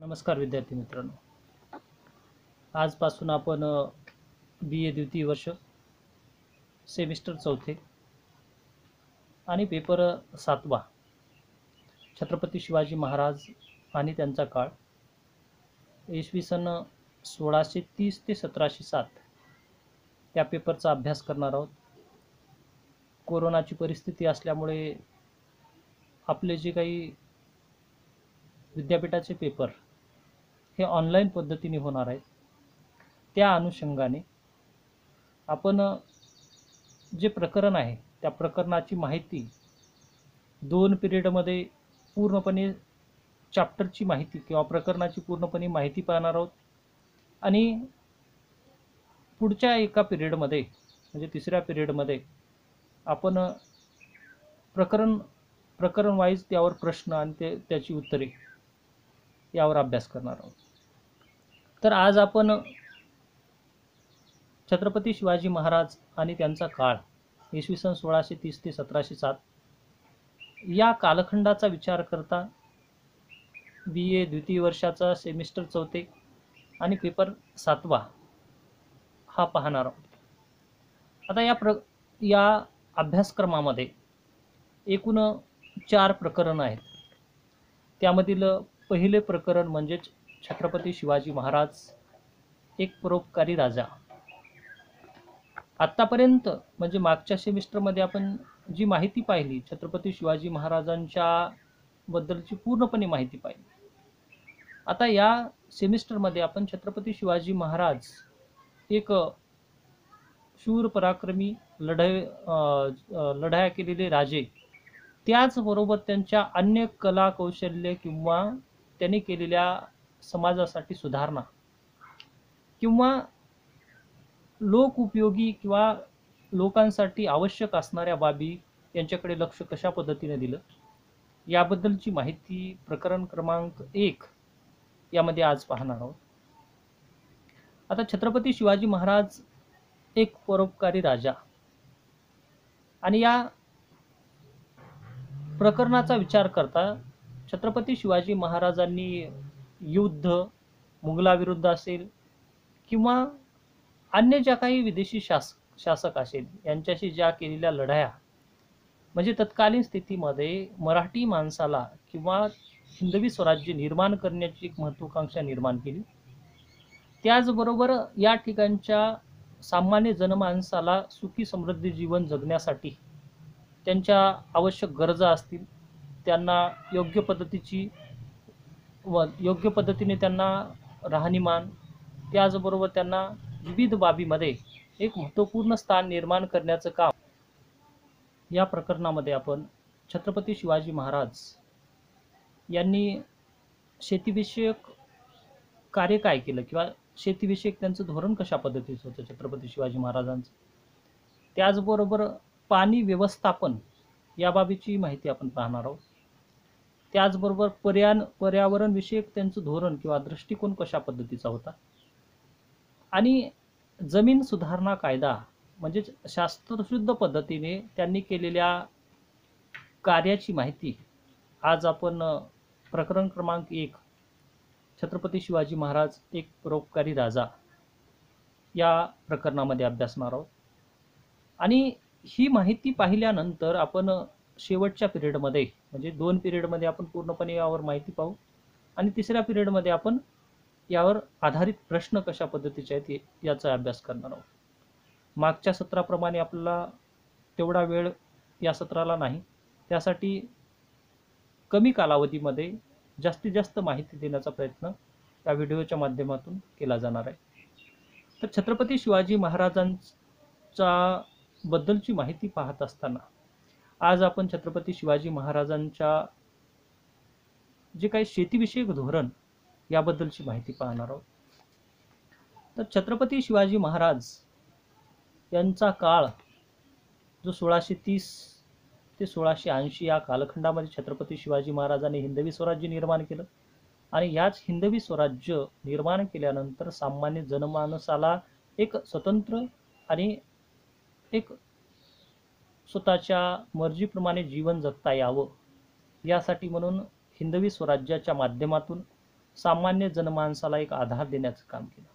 नमस्कार विद्यार्थी मित्रांनो, आजपासून आपण बी ए द्वितीय वर्ष सेमिस्टर चौथे आणि पेपर 7वा छत्रपती शिवाजी महाराज आणि त्यांचा काळ इसवी सन 1630 ते 1707 या पेपरचा अभ्यास करणार आहोत. कोरोनाची परिस्थिती असल्यामुळे आपले जे काही विद्यापीठाचे पेपर हे ऑनलाईन पद्धतीने होणार आहेत. त्या अनुषंगाने आपण जे प्रकरण आहे त्या प्रकरणाची माहिती 2 पिरियडमध्ये पूर्णपणे चॅप्टरची माहिती किंवा प्रकरणाची पूर्णपणे माहिती पाहणार आहोत आणि पुढच्या एका पिरियडमध्ये म्हणजे तिसऱ्या पिरियडमध्ये आपण प्रकरण वाईज त्यावर प्रश्न आणि त्याची उत्तरे यावर अभ्यास करणार आहोत. तर आज आपण छत्रपती शिवाजी महाराज आणि त्यांचा काळ इसवी सन 1630 ते 1707 या कालखंडाचा विचार करता बी ए द्वितीय वर्षाचा सेमिस्टर चौथे आणि पेपर 7वा हा पाहणार आहोत. आता या अभ्यासक्रमामध्ये एकूण 4 प्रकरण आहेत. त्यामधील पहिले प्रकरण म्हणजेच छत्रपती शिवाजी महाराज एक परोपकारी राजा. आत्तापर्यंत म्हणजे मागच्या सेमिस्टरमध्ये आपण जी माहिती पाहिली छत्रपती शिवाजी महाराजांच्या बद्दलची पूर्णपणे माहिती पाहिली. आता या सेमिस्टरमध्ये आपण छत्रपती शिवाजी महाराज एक शूर पराक्रमी लढाया केलेले राजे, त्याचबरोबर त्यांच्या अन्य कला कौशल्य किंवा त्यांनी केलेल्या समाजासाठी सुधारणा किंवा लोक उपयोगी किंवा लोकांसाठी आवश्यक असणाऱ्या बाबी यांच्याकडे लक्ष कशा पद्धतीने दिलं याबद्दलची माहिती प्रकरण क्रमांक 1 यामध्ये आज पाहणार आहोत. आता छत्रपती शिवाजी महाराज एक परोपकारी राजा आणि या प्रकरणाचा विचार करता छत्रपती शिवाजी महाराजांनी युद्ध मुघलाविरुद्ध असेल किंवा अन्य ज्या काही विदेशी शासक असेल यांच्याशी ज्या केलेल्या लढाया म्हणजे तत्कालीन स्थितीमध्ये मराठी माणसाला किंवा हिंदवी स्वराज्य निर्माण करण्याची एक महत्त्वाकांक्षा निर्माण केली. त्याचबरोबर या ठिकाणच्या सामान्य जनमानसाला सुखी समृद्धी जीवन जगण्यासाठी त्यांच्या आवश्यक गरजा असतील त्यांना योग्य पद्धतीने त्यांना राहणीमान त्याचबरोबर त्यांना विविध बाबीमध्ये एक महत्त्वपूर्ण स्थान निर्माण करण्याचं काम या प्रकरणामध्ये आपण छत्रपती शिवाजी महाराज यांनी शेतीविषयक कार्य काय केलं किंवा शेतीविषयक त्यांचं धोरण कशा पद्धतीचं होतं छत्रपती शिवाजी महाराजांचं, त्याचबरोबर पाणी व्यवस्थापन या बाबीची माहिती आपण पाहणार आहोत. त्याचबरोबर पर्यावरण विषयक त्यांचं धोरण किंवा दृष्टिकोन कशा पद्धतीचा होता आणि जमीन सुधारणा कायदा म्हणजे शास्त्रशुद्ध पद्धतीने त्यांनी केलेल्या कार्याची माहिती आज आपण प्रकरण क्रमांक 1 छत्रपती शिवाजी महाराज एक परोपकारी राजा या प्रकरणामध्ये अभ्यासणार आहोत. आणि ही माहिती पाहिल्यानंतर आपण शेवटच्या पिरियडमध्ये म्हणजे 2 पिरियडमध्ये आपण पूर्णपणे यावर माहिती पाहू आणि तिसऱ्या पिरियडमध्ये आपण यावर आधारित प्रश्न कशा पद्धतीचे आहेत याचा अभ्यास करणार आहोत. मागच्या सत्राप्रमाणे आपल्याला तेवढा वेळ या सत्राला नाही, त्यासाठी कमी कालावधीमध्ये जास्तीत जास्त माहिती देण्याचा प्रयत्न या व्हिडिओच्या माध्यमातून केला जाणार आहे. तर छत्रपती शिवाजी महाराजांच्या बद्दलची माहिती पाहत असताना आज आपण छत्रपती शिवाजी महाराजांच्या जे काही शेतीविषयक धोरण याबद्दलची माहिती पाहणार आहोत. तर छत्रपती शिवाजी महाराज यांचा काळ जो 1630 ते 1680 या कालखंडामध्ये छत्रपती शिवाजी महाराजांनी हिंदवी स्वराज्य निर्माण केलं आणि याच हिंदवी स्वराज्य निर्माण केल्यानंतर सामान्य जनमानसाला एक स्वतंत्र आणि एक स्वतःच्या मर्जीप्रमाणे जीवन जगता यावं यासाठी म्हणून हिंदवी स्वराज्याच्या माध्यमातून सामान्य जनमानसाला एक आधार देण्याचं काम केलं.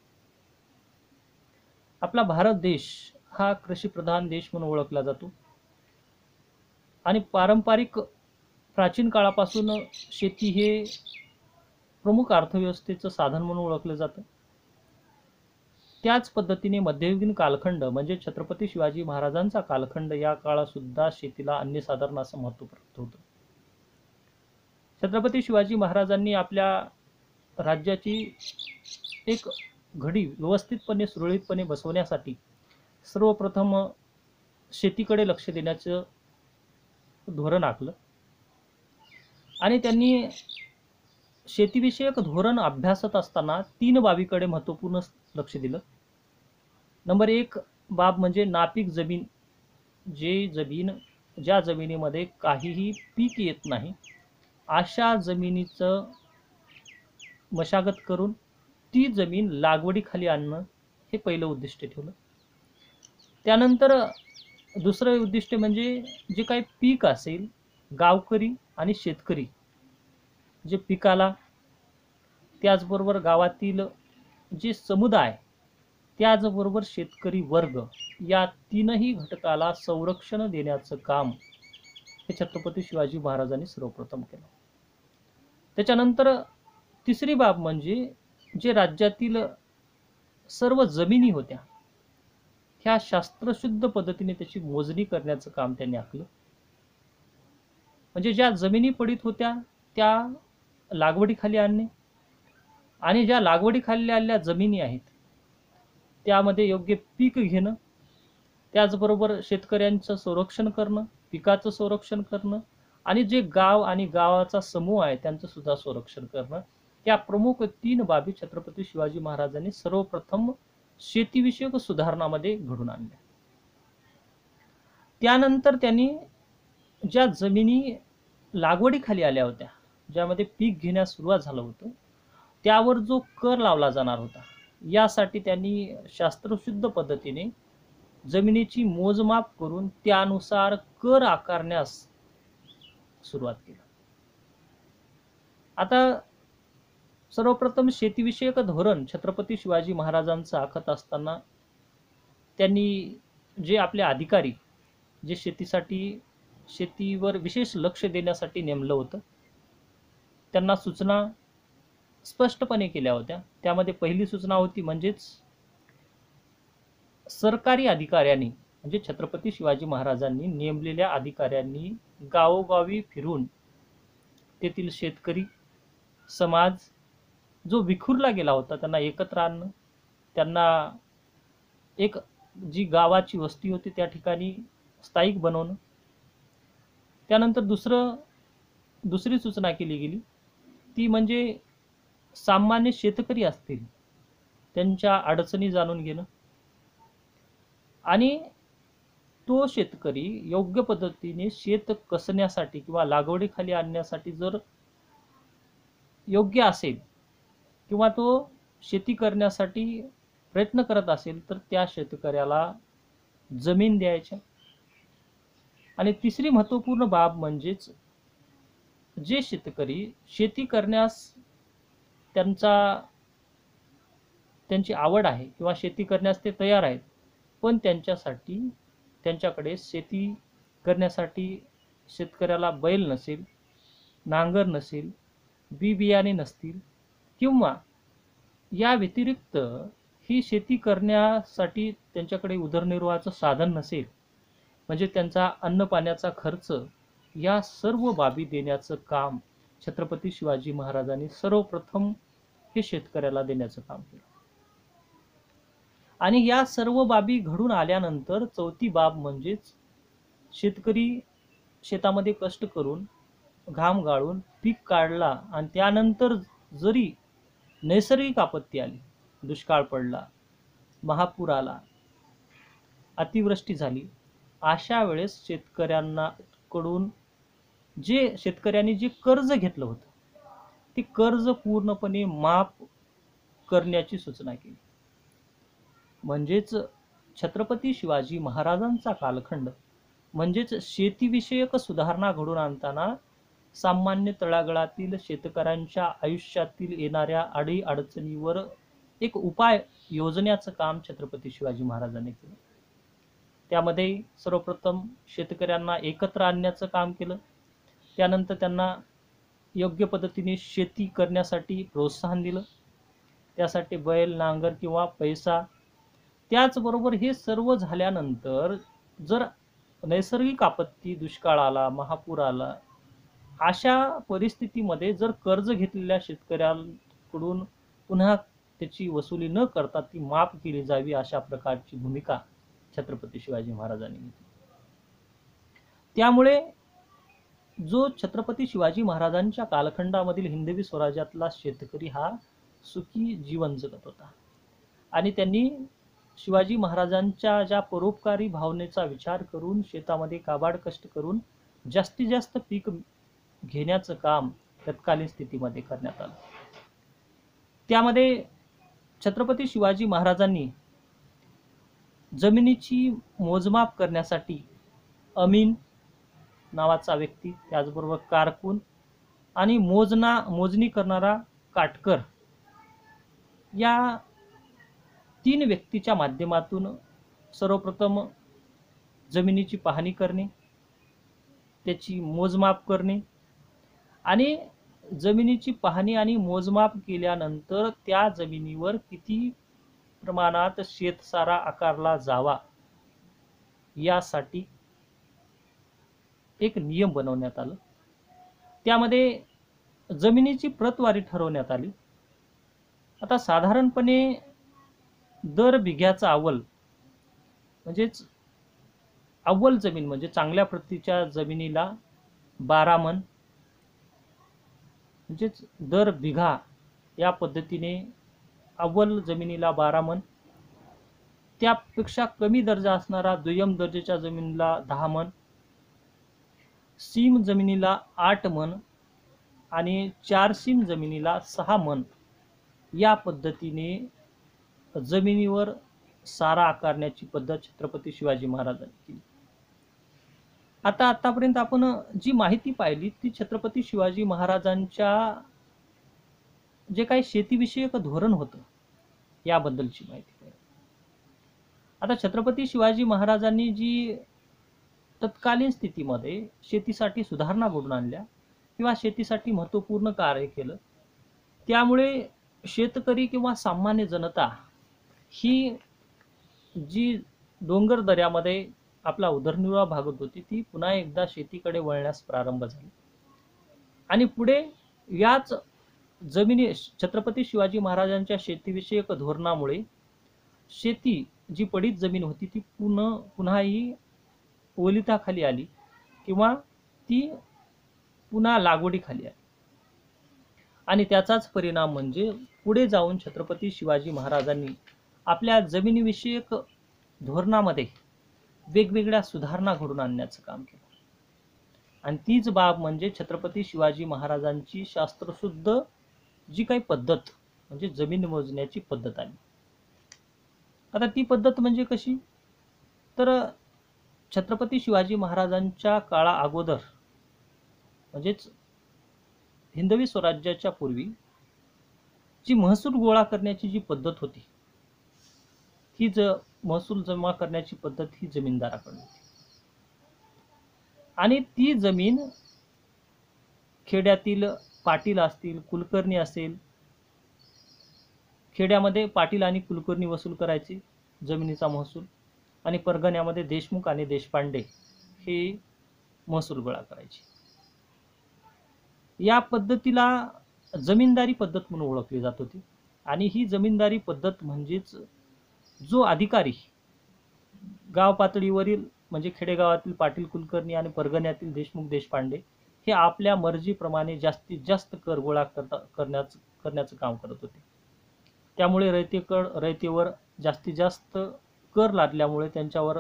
आपला भारत देश हा कृषीप्रधान देश म्हणून ओळखला जातो आणि पारंपरिक प्राचीन काळापासून शेती हे प्रमुख अर्थव्यवस्थेचं साधन म्हणून ओळखलं जातं. त्याच पद्धतीने मध्ययुगीन कालखंड म्हणजे छत्रपती शिवाजी महाराजांचा कालखंड या काळात सुद्धा शेतीला अनन्यसाधारण असं महत्त्व प्राप्त होतं. छत्रपती शिवाजी महाराजांनी आपल्या राज्याची एक घडी व्यवस्थितपणे सुरळीतपणे बसवण्यासाठी सर्वप्रथम शेतीकडे लक्ष देण्याचं धोरण आखलं आणि त्यांनी शेतीविषयक धोरण अभ्यासत असताना 3 बाबीकडे महत्त्वपूर्ण लक्ष दिलं. नंबर 1 बाब म्हणजे नापीक जमीन, ज्या जमिनीमध्ये काहीही पीक येत नाही अशा जमिनीचं मशागत करून ती जमीन लागवडीखाली आणणं हे पहिलं उद्दिष्ट ठेवलं. त्यानंतर दुसरं उद्दिष्ट म्हणजे जे काही पीक असेल, गावकरी आणि शेतकरी जे पिकाला, त्याचबरोबर गावातील जे समुदाय, त्याचबरोबर शेतकरी वर्ग, या तीनही घटकाला संरक्षण देण्याचं काम हे छत्रपती शिवाजी महाराजांनी सर्वप्रथम केलं. त्याच्यानंतर तिसरी बाब म्हणजे जे राज्यातील सर्व जमिनी होत्या ह्या शास्त्रशुद्ध पद्धतीने त्याची मोजणी करण्याचं काम त्यांनी आखलं. म्हणजे ज्या जमिनी पडीत होत्या त्या लागवडीखाली आणणे आणि ज्या लागवडीखाली आलेल्या जमिनी आहेत त्यामध्ये योग्य पीक घेणं, त्याचबरोबर शेतकऱ्यांचं संरक्षण करणं, पिकाचं संरक्षण करणं आणि जे गाव आणि गावाचा समूह आहे त्यांचं सुद्धा संरक्षण करणं, या प्रमुख 3 बाबी छत्रपती शिवाजी महाराजांनी सर्वप्रथम शेतीविषयक सुधारणामध्ये घडून आणल्या. त्यानंतर त्यांनी ज्या जमिनी लागवडीखाली आल्या होत्या, ज्यामध्ये पीक घेण्यास सुरुवात झालं होतं, त्यावर जो कर लावला जाणार होता यासाठी त्यांनी शास्त्रशुद्ध पद्धतीने जमिनीची मोजमाप करून त्यानुसार कर आकारण्यास सुरुवात केली. आता सर्वप्रथम शेतीविषयक धोरण छत्रपती शिवाजी महाराजांचं आखत असताना त्यांनी जे आपले अधिकारी जे शेतीवर विशेष लक्ष देण्यासाठी नेमलं होतं त्यांना सूचना स्पष्टपणे केल्या होत्या. त्यामध्ये पहिली सूचना होती म्हणजेच सरकारी अधिकाऱ्यांनी म्हणजे छत्रपती शिवाजी महाराजांनी नेमलेल्या अधिकाऱ्यांनी गावोगावी फिरून तेथील शेतकरी समाज जो विखुरला गेला होता त्यांना एकत्र आणणं, त्यांना एक जी गावाची वस्ती होती त्या ठिकाणी स्थायिक बनवणं. त्यानंतर दुसरी सूचना केली गेली ती म्हणजे सामान्य शेतकरी असतील त्यांच्या अडचणी जाणून घेणं आणि तो शेतकरी योग्य पद्धतीने शेत कसण्यासाठी किंवा लागवडीखाली आणण्यासाठी जर योग्य असेल किंवा तो शेती करण्यासाठी प्रयत्न करत असेल तर त्या शेतकऱ्याला जमीन द्यायच्या. आणि तिसरी महत्त्वपूर्ण बाब म्हणजेच जे शेतकरी शेती करण्यास त्यांची आवड आहे किंवा शेती करण्यास ते तयार आहेत पण त्यांच्याकडे शेती करण्यासाठी शेतकऱ्याला बैल नसेल, नांगर नसेल, बी बियाणे नसतील किंवा या व्यतिरिक्त ही शेती करण्यासाठी त्यांच्याकडे उदरनिर्वाहाचं साधन नसेल म्हणजे त्यांचा अन्न पाण्याचा खर्च, या सर्व बाबी देण्याचं काम छत्रपती शिवाजी महाराजांनी सर्वप्रथम हे शेतकऱ्याला देण्याचं काम केलं. आणि या सर्व बाबी घडून आल्यानंतर चौथी बाब म्हणजेच शेतकरी शेतामध्ये कष्ट करून घाम गाळून पीक काढला आणि त्यानंतर जरी नैसर्गिक आपत्ती आली, दुष्काळ पडला, महापूर आला, अतिवृष्टी झाली, अशा वेळेस शेतकऱ्यांनी जे कर्ज घेतलं होतं ते कर्ज पूर्णपणे माफ करण्याची सूचना केली. म्हणजेच छत्रपती शिवाजी महाराजांचा कालखंड म्हणजेच शेतीविषयक सुधारणा घडून आणताना सामान्य तळागाळातील शेतकऱ्यांच्या आयुष्यातील येणाऱ्या अडीअडचणीवर एक उपाय योजण्याचं काम छत्रपती शिवाजी महाराजांनी केलं. त्यामध्ये सर्वप्रथम शेतकऱ्यांना एकत्र आणण्याचं काम केलं. त्यानंतर त्यांना योग्य पद्धतीने शेती करण्यासाठी प्रोत्साहन दिलं. त्यासाठी बैल, नांगर किंवा पैसा. त्याचबरोबर हे सर्व झाल्यानंतर जर नैसर्गिक आपत्ती, दुष्काळ आला, महापूर आला, अशा परिस्थितीमध्ये जर कर्ज घेतलेल्या शेतकऱ्यांकडून पुन्हा त्याची वसुली न करता ती माफ केली जावी, अशा प्रकारची भूमिका छत्रपती शिवाजी महाराजांनी घेतली. त्यामुळे जो छत्रपती शिवाजी महाराजांच्या कालखंडामधील हिंदवी स्वराज्यातला शेतकरी हा सुखी जीवन जगत होता. आणि त्यांनी शिवाजी महाराजांच्या ज्या परोपकारी भावनेचा विचार करून शेतामध्ये काबाड कष्ट करून जास्तीत जास्त पीक घेण्याचं काम तत्कालीन स्थितीमध्ये करण्यात आलं. त्यामध्ये छत्रपती शिवाजी महाराजांनी जमिनीची मोजमाप करण्यासाठी अमीन नावाचा व्यक्ती, त्याचबरोबर कारकून आणि मोजणी करणारा काटकर, या 3 व्यक्तीच्या माध्यमातून सर्वप्रथम जमिनीची पाहणी करणे, त्याची मोजमाप करणे आणि जमिनीची पाहणी आणि मोजमाप केल्यानंतर त्या जमिनीवर किती प्रमाणात शेतसारा आकारला जावा यासाठी एक नियम बनवण्यात आला. त्यामध्ये जमिनीची प्रतवारी ठरवण्यात आली. आता साधारणपणे दर बिघ्याचा अव्वल म्हणजेच अव्वल जमीन म्हणजे चांगल्या प्रतीच्या जमिनीला 12 मन, म्हणजेच दर बिघा या पद्धतीने अव्वल जमिनीला 12 मन, त्यापेक्षा कमी दर्जा असणारा दुय्यम दर्जाच्या जमिनीला 10 मन, सीम जमिनीला 8 मन आणि 4 सीम जमिनीला 6 मन या पद्धतीने जमिनीवर सारा आकारण्याची पद्धत छत्रपती शिवाजी महाराजांनी केली. आतापर्यंत आपण जी माहिती पाहिली ती छत्रपती शिवाजी महाराजांच्या जे काही शेतीविषयक धोरण होतं याबद्दलची माहिती पाहिली. आता छत्रपती शिवाजी महाराजांनी जी तत्कालीन स्थितीमध्ये शेतीसाठी सुधारणा घडवून आणल्या किंवा शेतीसाठी महत्त्वपूर्ण कार्य केलं, त्यामुळे शेतकरी किंवा सामान्य जनता ही जी डोंगर दऱ्यामध्ये आपला उदरनिर्वाह भागवत होती ती पुन्हा एकदा शेतीकडे वळण्यास प्रारंभ झाली. आणि पुढे याच जमिनी छत्रपती शिवाजी महाराजांच्या शेतीविषयक धोरणामुळे शेती जी पडीत जमीन होती ती पुन्हा ही ओलिताखाली आली किंवा ती पुन्हा लागवडीखाली आली. आणि त्याचाच परिणाम म्हणजे पुढे जाऊन छत्रपती शिवाजी महाराजांनी आपल्या जमिनीविषयक धोरणामध्ये वेगवेगळ्या सुधारणा घडवून आणण्याचं काम केलं. आणि तीच बाब म्हणजे छत्रपती शिवाजी महाराजांची शास्त्रशुद्ध जी काही पद्धत म्हणजे जमीन मोजण्याची पद्धत आली. आता ती पद्धत म्हणजे कशी, तर छत्रपती शिवाजी महाराजांच्या काळा अगोदर म्हणजेच हिंदवी स्वराज्याच्या पूर्वी जी महसूल गोळा करण्याची जी पद्धत होती ही महसूल जमा करण्याची पद्धत ही जमीनदाराकडे होती. आणि ती जमीन खेड्यातील पाटील असतील, कुलकर्णी असेल, खेड्यामध्ये पाटील आणि कुलकर्णी वसूल करायचे जमिनीचा महसूल आणि परगण्यामध्ये देशमुख आणि देशपांडे हे महसूल गोळा करायचे. या पद्धतीला जमीनदारी पद्धत म्हणून ओळखली जात होती. आणि ही जमीनदारी पद्धत म्हणजेच जो अधिकारी गाव पातळीवरील म्हणजे खेडेगावातील पाटील कुलकर्णी आणि परगण्यातील देशमुख देशपांडे हे आपल्या मर्जीप्रमाणे जास्तीत जास्त कर गोळा करण्याचं काम करत होते. त्यामुळे रयतेवर जास्तीत जास्त कर लादल्यामुळे त्यांच्यावर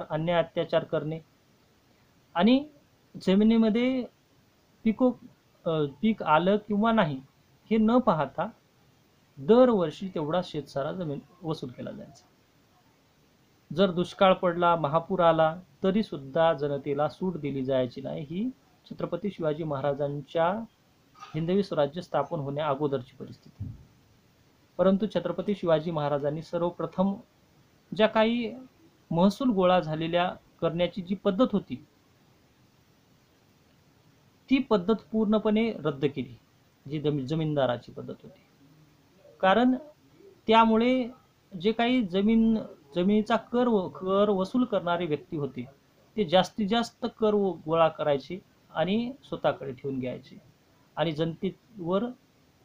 अन्याय अत्याचार करणे आणि जमिनीमध्ये पीक आलं किंवा नाही हे न पाहता दरवर्षी तेवढा शेतसारा जमीन वसूल केला जायचा. जर दुष्काळ पडला, महापूर आला तरी सुद्धा जनतेला सूट दिली जायची नाही. ही छत्रपती शिवाजी महाराजांच्या हिंदवी स्वराज्य स्थापन होण्या अगोदरची परिस्थिती. परंतु छत्रपती शिवाजी महाराजांनी सर्वप्रथम ज्या काही महसूल गोळा झालेल्या करण्याची जी पद्धत होती, ती पद्धत पूर्णपणे रद्द केली, जी जमीनदाराची पद्धत होती. कारण त्यामुळे जे काही जमिनीचा कर वसूल करणारे व्यक्ती होते, ते जास्तीत जास्त कर गोळा करायचे आणि स्वतःकडे ठेवून घ्यायचे आणि जनतेवर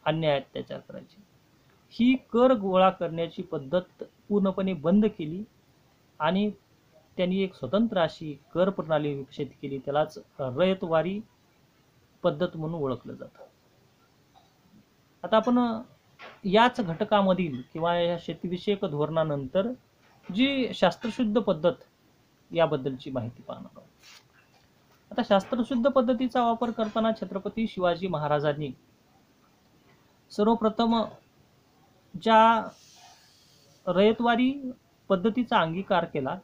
अन्याय अत्याचार करायचे. ही कर गोळा करण्याची पद्धत पूर्णपणे बंद केली आणि त्यांनी एक स्वतंत्र अशी कर प्रणाली विकसित केली. त्यालाच रयतवारी पद्धत म्हणून ओळखलं जातं. आता आपण याच घटकामधील किंवा या शेतीविषयक धोरणानंतर जी शास्त्रशुद्ध पद्धत याबद्दलची माहिती पाहणार आहोत. आता शास्त्रशुद्ध पद्धतीचा वापर करताना छत्रपती शिवाजी महाराजांनी सर्वप्रथम ज्या रयतवारी पद्धतीचा अंगीकार केला,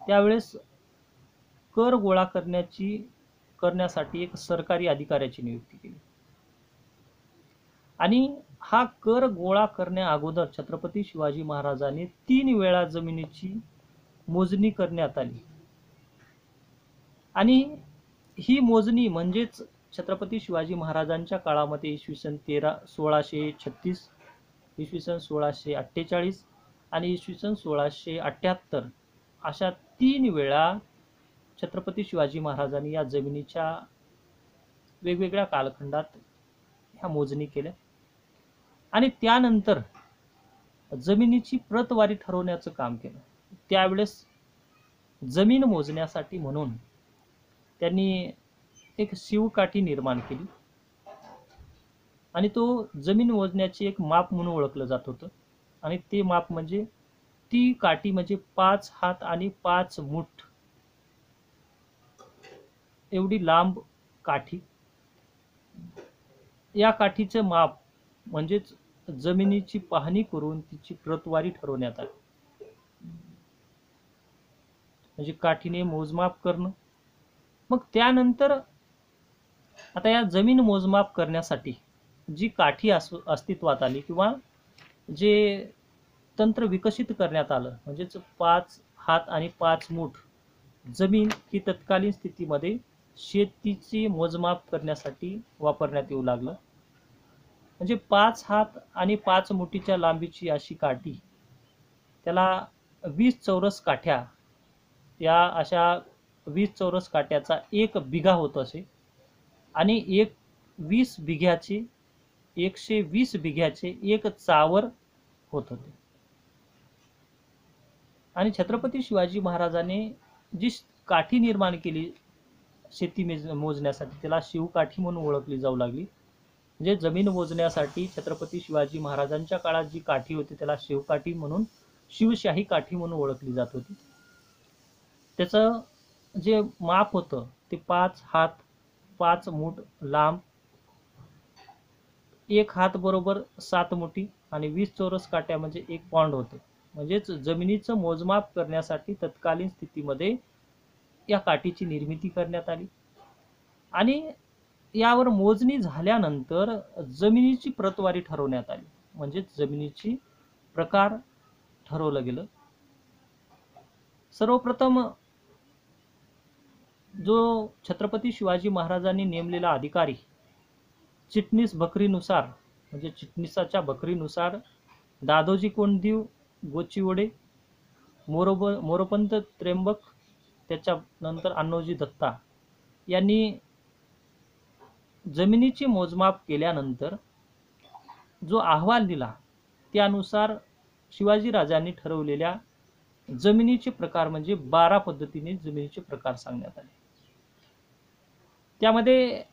त्यावेळेस कर गोळा करण्यासाठी एक सरकारी अधिकाऱ्याची नियुक्ती केली आणि हा कर गोळा करण्या अगोदर छत्रपती शिवाजी महाराजांनी 3 वेळा जमिनीची मोजणी करण्यात आली आणि ही मोजणी म्हणजेच छत्रपती शिवाजी महाराजांच्या काळामध्ये इसवी सन 1636, इसवी सन 1648 आणि इसवी सन 1678 अशा 3 वेळा छत्रपती शिवाजी महाराजांनी या जमिनीच्या वेगवेगळ्या कालखंडात ह्या मोजणी केल्या आणि त्यानंतर जमिनीची प्रतवारी ठरवण्याचं काम केलं. त्यावेळेस जमीन मोजण्यासाठी म्हणून त्यांनी एक शिवकाठी निर्माण केली आणि तो जमीन मोजण्याचे एक माप म्हणून ओळखलं जात होतं आणि ते माप म्हणजे ती काठी म्हणजे 5 हात आणि 5 मुठ एवढी लांब काठी. या काठीचं माप म्हणजेच जमिनीची पाहणी करून तिची प्रतवारी ठरवण्यात आली. म्हणजे काठीने मोजमाप करणं. मग त्यानंतर आता या जमीन मोजमाप करण्यासाठी जी काठी अस्तित्वात आली किंवा जे तंत्र विकसित करण्यात आलं, म्हणजेच 5 हात आणि 5 मुठ जमीन ही तत्कालीन स्थितीमध्ये शेतीचे मोजमाप करण्यासाठी वापरण्यात येऊ लागलं. म्हणजे 5 हात आणि 5 मुठीच्या लांबीची अशी काठी, त्याला 20 चौरस काठ्या, या अशा 20 चौरस काठ्याचा 1 बिघा होत असे आणि 120 बिघ्याचे एक चावर होत होते. आणि छत्रपती शिवाजी महाराजांनी जी काठी निर्माण केली शेती मोजण्यासाठी, त्याला शिवकाठी म्हणून ओळखली जाऊ लागली. म्हणजे जमीन मोजण्यासाठी छत्रपती शिवाजी महाराजांच्या काळात जी काठी होती त्याला शिवकाठी म्हणून, शिवशाही काठी म्हणून ओळखली जात होती. त्याचं जे माप होतं ते 5 हात 5 मुठ लांब, 1 हात बरोबर 7 मुठी आणि 20 चौरस काठ्या म्हणजे 1 पॉइंट होतं. म्हणजेच जमिनीचं मोजमाप करण्यासाठी तत्कालीन स्थितीमध्ये या काठीची निर्मिती करण्यात आली आणि यावर मोजणी झाल्यानंतर जमिनीची प्रतवारी ठरवण्यात आली, म्हणजे जमिनीची प्रकार ठरवलं गेलं. सर्वप्रथम जो छत्रपती शिवाजी महाराजांनी नेमलेला अधिकारी चिटणीस बखरीनुसार, म्हणजे चिटणीसाच्या बखरीनुसार दादोजी कोंडदेव गोचिवडे, मोरोपंत त्र्यंबक, त्याच्यानंतर अण्णोजी दत्ता यांनी जमिनीचे मोजमाप केल्यानंतर जो अहवाल दिला त्यानुसार शिवाजी राजांनी ठरवलेल्या जमिनीचे प्रकार म्हणजे 12 पद्धतीने जमिनीचे प्रकार सांगण्यात आले. त्यामध्ये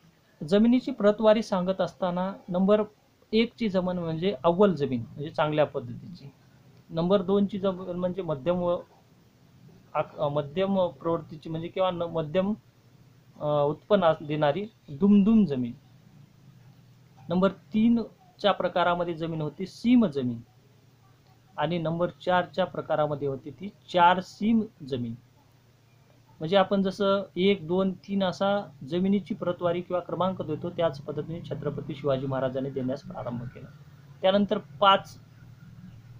जमिनीची प्रतवारी सांगत असताना नंबर 1 ची जमीन म्हणजे अव्वल जमीन म्हणजे चांगल्या पद्धतीची, नंबर 2 ची जमीन म्हणजे मध्यम प्रवृत्तीची म्हणजे किंवा मध्यम उत्पन्न देणारी दुमदुम जमीन, नंबर 3 च्या प्रकारामध्ये जमीन होती सीम जमीन आणि नंबर 4 च्या प्रकारामध्ये होती ती 4 सीम जमीन. म्हणजे आपण जसं 1, 2, 3 असा जमिनीची प्रतवारी किंवा क्रमांक देतो, त्याच पद्धतीने छत्रपती शिवाजी महाराजांनी देण्यास प्रारंभ केला. त्यानंतर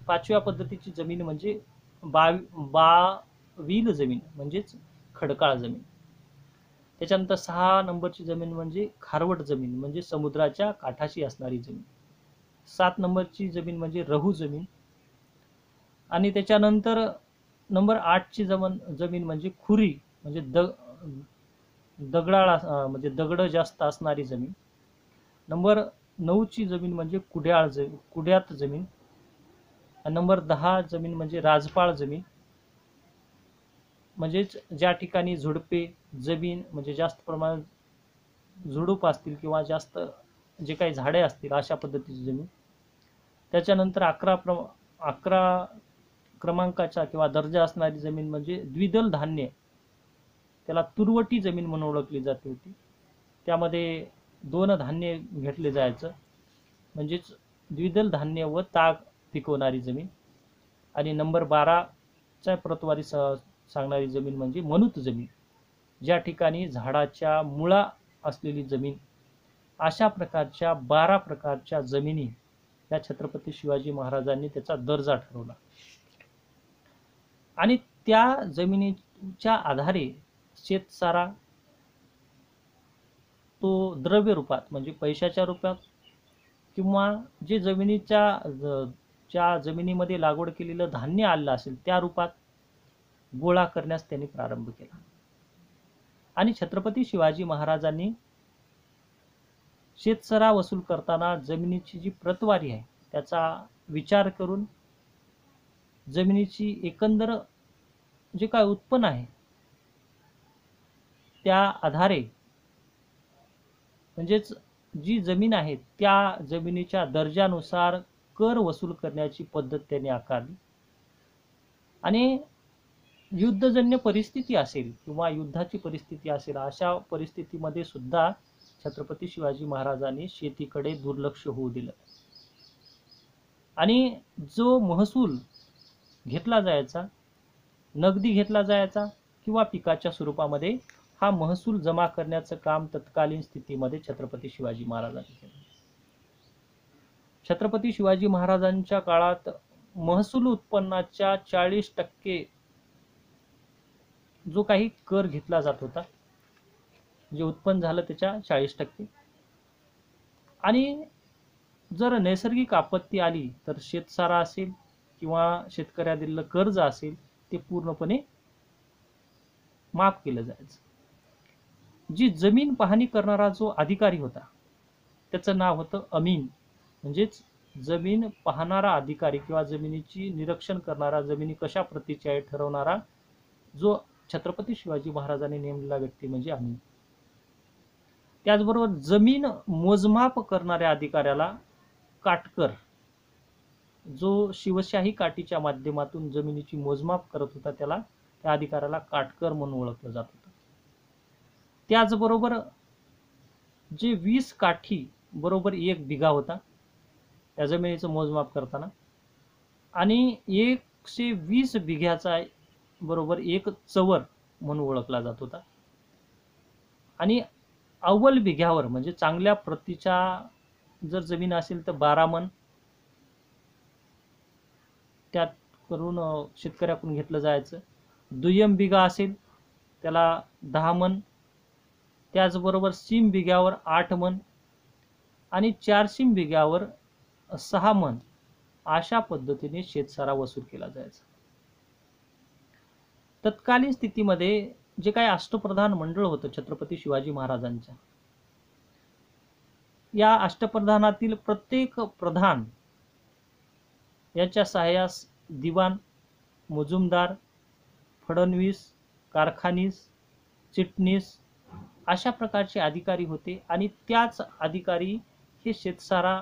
पाचव्या पद्धतीची जमीन म्हणजे बावील जमीन म्हणजेच खडकाळ जमीन. त्याच्यानंतर 6 नंबरची जमीन म्हणजे खारवट जमीन म्हणजे समुद्राच्या काठाशी असणारी जमीन. 7 नंबरची जमीन म्हणजे रहू जमीन. आणि त्याच्यानंतर नंबर 8ची जमीन म्हणजे खुरी म्हणजे दगडाळ म्हणजे दगड जास्त असणारी जमीन. नंबर 9ची जमीन म्हणजे कुड्यात जमीन. नंबर 10 जमीन म्हणजे राजपाळ जमीन म्हणजेच ज्या ठिकाणी झुडपे जमीन म्हणजे जास्त प्रमाणात झुडूप असतील किंवा जास्त जे काही झाडे असतील अशा पद्धतीची जमीन. त्याच्यानंतर 11 क्रमांकाचा किंवा दर्जा असणारी जमीन म्हणजे द्विदल धान्य, त्याला तुरवटी जमीन म्हणून ओळखली जाते होती. त्यामध्ये 2 धान्य घेतले जायचं म्हणजेच द्विदल धान्य व ताग पिकवणारी जमीन. आणि नंबर 12च्या प्रतवारी सांगणारी जमीन म्हणजे मनुत जमीन, ज्या ठिकाणी झाडाच्या मुळा असलेली जमीन. अशा प्रकारच्या 12 प्रकारच्या जमिनी या छत्रपती शिवाजी महाराजांनी त्याचा दर्जा ठरवला. आणि त्या जमिनीच्या आधारे शेतसारा तो द्रव्य रूपात म्हणजे पैशाच्या रूपात किंवा जे ज्या जमिनीमध्ये लागवड केलेलं धान्य आलं असेल त्या रूपात गोळा करण्यास त्यांनी प्रारंभ केला. आणि छत्रपती शिवाजी महाराजांनी शेतसरा वसूल करताना जमिनीची जी प्रतवारी आहे त्याचा विचार करून जमिनीची एकंदर जे काय उत्पन्न आहे त्या आधारे म्हणजेच जी जमीन आहे त्या जमिनीच्या दर्जानुसार कर वसूल करण्याची पद्धत त्यांनी आकारली. आणि युद्धजन्य परिस्थिती असेल किंवा युद्धाची परिस्थिती असेल अशा परिस्थितीमध्ये सुद्धा छत्रपती शिवाजी महाराजांनी शेतीकडे दुर्लक्ष होऊ दिलं. आणि जो महसूल घेतला जायचा, नगदी घेतला जायचा किंवा पिकाच्या स्वरूपामध्ये, हा महसूल जमा करण्याचं काम तत्कालीन स्थितीमध्ये छत्रपती शिवाजी महाराजांनी केलं. छत्रपती शिवाजी महाराजांच्या काळात महसूल उत्पन्नाच्या 40% जो काही कर घेतला जात होता, जे उत्पन्न झालं त्याच्या 40%. आणि जर नैसर्गिक आपत्ती आली तर शेतसारा असेल किंवा शेतकऱ्या दिलेलं कर्ज असेल ते पूर्णपणे माफ केलं जायचं. जी जमीन पाहणी करणारा जो अधिकारी होता त्याचं नाव होतं अमीन, म्हणजेच जमीन पाहणारा अधिकारी किंवा जमिनीची निरीक्षण करणारा, जमिनी कशा प्रतीच्या आहे ठरवणारा जो छत्रपती शिवाजी महाराजांनी नेमलेला व्यक्ती म्हणजे अमीन. त्याचबरोबर जमीन मोजमाप करणाऱ्या अधिकाऱ्याला काटकर, जो शिवशाही काठीच्या माध्यमातून जमिनीची मोजमाप करत होता त्या अधिकाऱ्याला काटकर म्हणून ओळखलं जात होतं. त्याचबरोबर जे 20 काठी बरोबर 1 बिघा होता त्या जमिनीचं मोजमाप करताना, आणि 120 बिघ्याचा बरोबर 1 चवर म्हणून ओळखला जात होता. आणि अव्वल बिघ्यावर म्हणजे चांगल्या प्रतीच्या जर जमीन असेल तर 12 मन त्यात करून शेतकऱ्याकडून घेतलं जायचं. दुय्यम बिघा असेल त्याला 10 मन, त्याचबरोबर सीम बिघ्यावर 8 मन आणि 4 सीम बिघ्यावर 6 मन अशा पद्धतीने शेतसारा वसूल केला जायचा. तत्कालीन स्थितीमध्ये जे काही अष्टप्रधान मंडळ होतं छत्रपती शिवाजी महाराजांच्या, या अष्टप्रधानातील प्रत्येक प्रधान याच्या सहाय्यास दिवाण, मुजुमदार, फडणवीस, कारखानीस, चिटणीस अशा प्रकारचे अधिकारी होते. आणि त्याच अधिकारी हे शेतसारा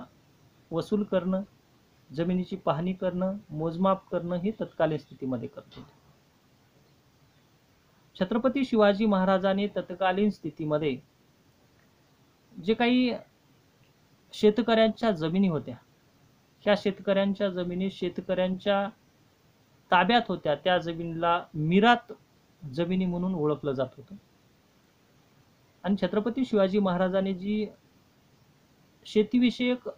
वसूल करणं, जमिनीची पाहणी करणं, मोजमाप करणं हे तत्कालीन स्थितीमध्ये करत होते. छत्रपती शिवाजी महाराजांनी तत्कालीन स्थितीमध्ये जे काही शेतकऱ्यांच्या जमिनी होत्या, ह्या शेतकऱ्यांच्या जमिनी शेतकऱ्यांच्या ताब्यात होत्या, त्या जमिनीला मिरात जमिनी म्हणून ओळखलं जात होतं. आणि छत्रपती शिवाजी महाराजांनी जी शेतीविषयक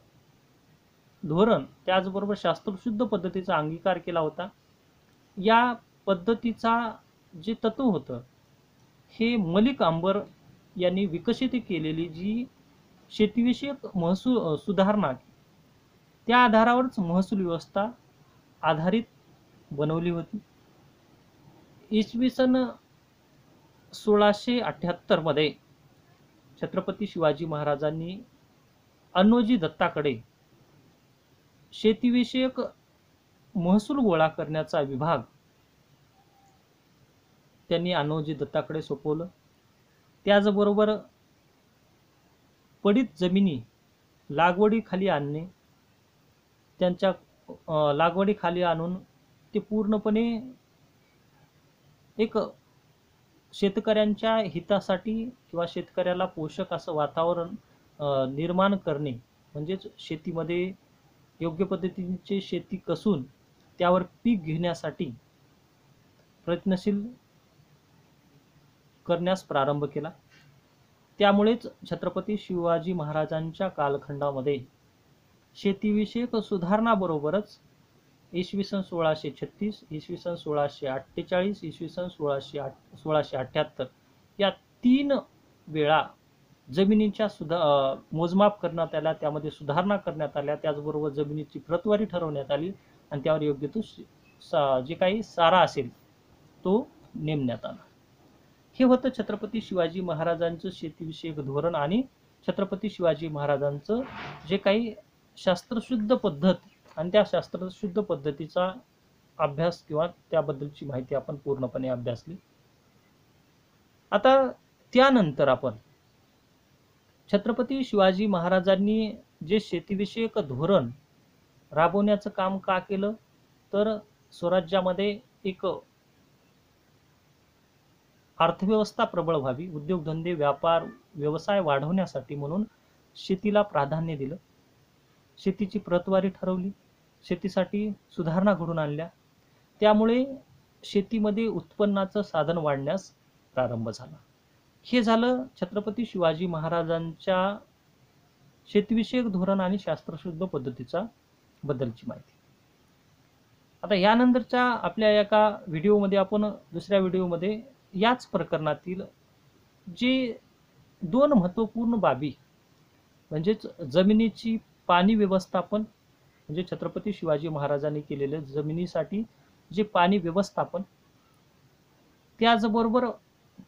धोरण त्याचबरोबर शास्त्रशुद्ध पद्धतीचा अंगीकार केला होता. या पद्धतीचा जे तत्व होतं हे मलिक अंबर यांनी विकसित केलेली जी शेतीविषयक महसूल सुधारणा त्या आधारावरच महसूल व्यवस्था आधारित बनवली होती. इसवी सन 1678 मध्ये छत्रपती शिवाजी महाराजांनी अन्नोजी दत्ताकडे शेतीविषयक महसूल गोळा करण्याचा विभाग त्यांनी अन्नोजी दत्ताकडे सोपवलं. त्याचबरोबर पडीत जमिनी लागवडीखाली आणणे, त्यांच्या लागवडीखाली आणून ते पूर्णपणे एक शेतकऱ्यांच्या हितासाठी किंवा शेतकऱ्याला पोषक असं वातावरण निर्माण करणे, म्हणजेच शेतीमध्ये योग्य पद्धतीचे शेती कसून त्यावर पीक घेण्यासाठी प्रयत्नशील करण्यास प्रारंभ केला. त्यामुळेच छत्रपती शिवाजी महाराजांच्या कालखंडामध्ये शेतीविषयक सुधारणाबरोबरच इसवी सन 1636, इसवी सन 1648, इसवी सन 1678 या 3 वेळा जमिनीच्या मोजमाप करण्यात आल्या, त्यामध्ये सुधारणा करण्यात आल्या. त्याचबरोबर जमिनीची प्रतवारी ठरवण्यात आली आणि त्यावर योग्य तो जे काही सारा असेल तो नेमण्यात आला. हे होतं छत्रपती शिवाजी महाराजांचं शेतीविषयक धोरण आणि छत्रपती शिवाजी महाराजांचं जे काही शास्त्रशुद्ध पद्धत आणि त्या शास्त्रशुद्ध पद्धतीचा अभ्यास किंवा त्याबद्दलची माहिती आपण पूर्णपणे अभ्यासली. आता त्यानंतर आपण छत्रपती शिवाजी महाराजांनी जे शेतीविषयक धोरण राबवण्याचं काम का केलं, तर स्वराज्यामध्ये एक अर्थव्यवस्था प्रबळ व्हावी, उद्योगधंदे व्यापार व्यवसाय वाढवण्यासाठी म्हणून शेतीला प्राधान्य दिलं. शेतीची प्रतवारी ठरवली, शेतीसाठी सुधारणा घडून आणल्या. त्यामुळे शेतीमध्ये उत्पन्नाचं साधन वाढण्यास प्रारंभ झाला. हे झालं छत्रपती शिवाजी महाराजांच्या शेतीविषयक धोरण आणि शास्त्रशुद्ध पद्धतीचा बद्दलची माहिती. आता यानंतरच्या आपल्या एका व्हिडिओमध्ये आपण दुसऱ्या व्हिडिओमध्ये याच प्रकरणातील जे 2 महत्त्वपूर्ण बाबी म्हणजेच जमिनीची पाणी व्यवस्थापन, म्हणजे छत्रपती शिवाजी महाराजांनी केलेले जमिनीसाठी जे पाणी व्यवस्थापन, त्याचबरोबर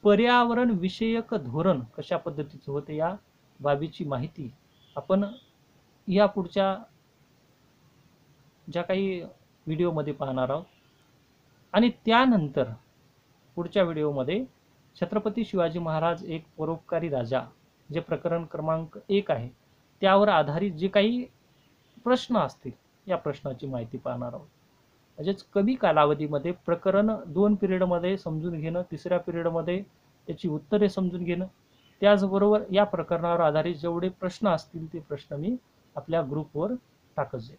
पर्यावरण विषयक धोरण कशा पद्धतीचं होतं या बाबीची माहिती आपण या पुढच्या ज्या काही व्हिडिओमध्ये पाहणार आहोत. आणि त्यानंतर पुढच्या व्हिडिओमध्ये छत्रपती शिवाजी महाराज एक परोपकारी राजा जे प्रकरण क्रमांक 1 आहे त्यावर आधारित जे काही प्रश्न असतील या प्रश्नाची माहिती पाहणार आहोत. म्हणजेच कमी कालावधीमध्ये प्रकरण 2 पिरियडमध्ये समजून घेणं, तिसऱ्या पिरियडमध्ये त्याची उत्तरे समजून घेणं, त्याचबरोबर या प्रकरणावर आधारित जेवढे प्रश्न असतील ते प्रश्न मी आपल्या ग्रुपवर टाकत जाईल.